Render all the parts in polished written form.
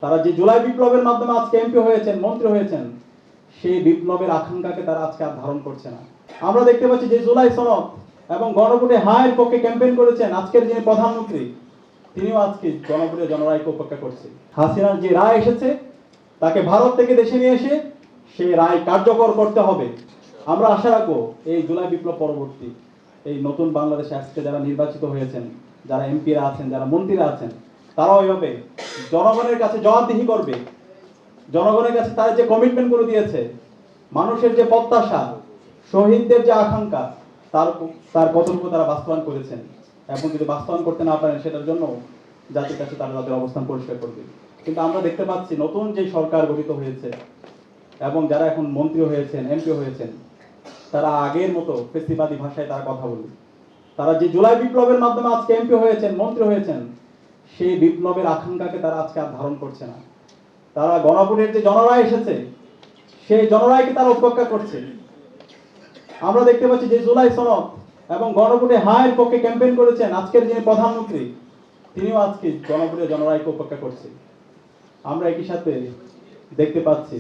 তারা যে জুলাই বিপ্লবের মাধ্যমে আজকে এমপি হয়েছেন, মন্ত্রী হয়েছেন, সেই বিপ্লবের আকাঙ্ক্ষাকে তারা আজকে আর ধারণ করছে না। আমরা দেখতে পাচ্ছি যে জুলাই সনদ এবং গণভোটে হায়ের পক্ষে ক্যাম্পেইন করেছেন আজকের যিনি প্রধানমন্ত্রী, তিনিও আজকে গণভোটে জনরায়কে উপেক্ষা করছে। হাসিনার যে রায় এসেছে তাকে ভারত থেকে দেশে নিয়ে এসে সেই রায় কার্যকর করতে হবে। আমরা আশা রাখবো এই জুলাই বিপ্লব পরবর্তী এই নতুন বাংলাদেশে আজকে যারা নির্বাচিত হয়েছেন, যারা এমপিরা আছেন, যারা মন্ত্রীরা আছেন, তারাও এইভাবে জনগণের কাছে জবাবদিহি করবে। জনগণের কাছে তারা যে কমিটমেন্ট করে দিয়েছে, মানুষের যে প্রত্যাশা, শহীদদের যে আকাঙ্ক্ষা, তার কতটুকু তারা বাস্তবায়ন করেছেন, এবং যদি বাস্তবায়ন করতে না পারেন সেটার জন্য জাতির কাছে তারা তাদের অবস্থান পরিষ্কার করবে। কিন্তু আমরা দেখতে পাচ্ছি নতুন যে সরকার গঠিত হয়েছে এবং যারা এখন মন্ত্রী হয়েছেন, এমপি হয়েছেন, তারা আগের মতো ফেসিবাদী ভাষায় তারা কথা বলবে। তারা যে জুলাই বিপ্লবের মাধ্যমে আজকে এমপি হয়েছেন, মন্ত্রী হয়েছেন, সেই বিপ্লবের আকাঙ্ক্ষাকে তারা আজকে আর ধারণ করছে না। তারা গণভোটের যে জনরায় এসেছে সেই জনরায়কে তারা উপেক্ষা করছে। আমরা দেখতে পাচ্ছি যে জুলাই সনদ এবং গণভোটে হায়ের পক্ষে ক্যাম্পেইন করেছেন আজকের যিনি প্রধানমন্ত্রী, তিনিও আজকে গণভোটে জনরায়কে উপেক্ষা করছে। আমরা একই সাথে দেখতে পাচ্ছি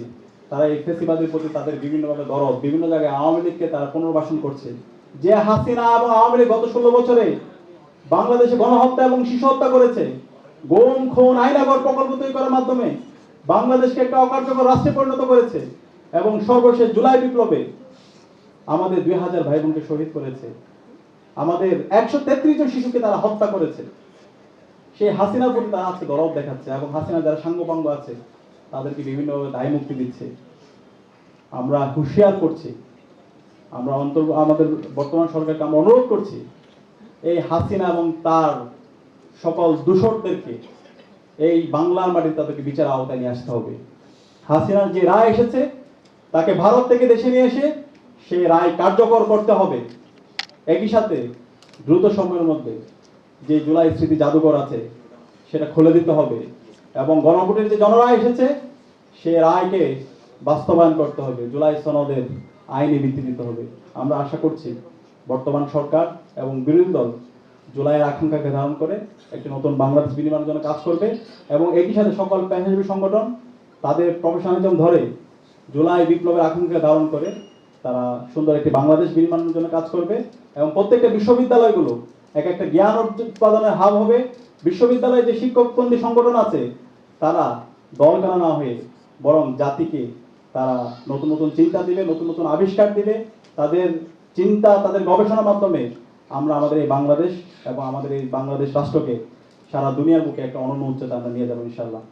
তারা এই ফেসিবাদের প্রতি তাদের বিভিন্নভাবে দরদ, বিভিন্ন জায়গায় আওয়ামী লীগকে তারা পুনর্বাসন করছে। যে হাসিনা এবং আওয়ামী লীগ গত 16 বছরে বাংলাদেশে গণহত্যা এবং শিশু হত্যা করেছে, গুম খুন আইনাগর প্রকল্প তৈরি করার মাধ্যমে বাংলাদেশকে একটা অকার্যকর রাষ্ট্রে পরিণত করেছে, এবং সর্বশেষ জুলাই বিপ্লবে আমাদের 2000 ভাই বোনকে শহীদ করেছে, আমাদের 133 জন শিশুকে তারা হত্যা করেছে। সেই হাসিনার প্রতি তারা আজকে দরদ দেখাচ্ছে, এবং হাসিনা যারা সাঙ্গপাঙ্গ আছে তাদেরকে বিভিন্নভাবে দায় মুক্তি দিচ্ছে। আমরা হুঁশিয়ার করছি, আমরা আমাদের বর্তমান সরকারকে আমরা অনুরোধ করছি, এই হাসিনা এবং তার সকল দূষরদেরকে এই বাংলার মাটিতে তাদেরকে বিচার আওতায় নিয়ে আসতে হবে। হাসিনার যে রায় এসেছে তাকে ভারত থেকে দেশে নিয়ে এসে সেই রায় কার্যকর করতে হবে। একই সাথে দ্রুত সময়ের মধ্যে যে জুলাই স্মৃতি জাদুঘর আছে সেটা খুলে দিতে হবে, এবং গণভোটের যে জনরায় এসেছে সে রায়কে বাস্তবায়ন করতে হবে, জুলাই সনদের আইনি ভিত্তি দিতে হবে। আমরা আশা করছি বর্তমান সরকার এবং বিরোধী দল জুলাইয়ের আকাঙ্ক্ষাকে ধারণ করে একটি নতুন বাংলাদেশ বিনির্মাণের জন্য কাজ করবে, এবং একই সাথে সকল পেশাজীবী সংগঠন তাদের প্রফেশনালিজম ধরে জুলাই বিপ্লবের আকাঙ্ক্ষাকে ধারণ করে তারা সুন্দর একটি বাংলাদেশ বিনির্মাণের জন্য কাজ করবে। এবং প্রত্যেকটা বিশ্ববিদ্যালয়গুলো এক একটা জ্ঞান উৎপাদনের হাব হবে। বিশ্ববিদ্যালয়ে যে শিক্ষকপন্থী সংগঠন আছে তারা দলকানা না হয়ে বরং জাতিকে তারা নতুন নতুন চিন্তা দিবে, নতুন নতুন আবিষ্কার দিবে। তাদের চিন্তা, তাদের গবেষণার মাধ্যমে আমরা আমাদের এই বাংলাদেশ এবং আমাদের এই বাংলাদেশ রাষ্ট্রকে সারা দুনিয়ার বুকে একটা অনন্য উচ্চতা আমরা নিয়ে যাবো ইনশাআল্লাহ।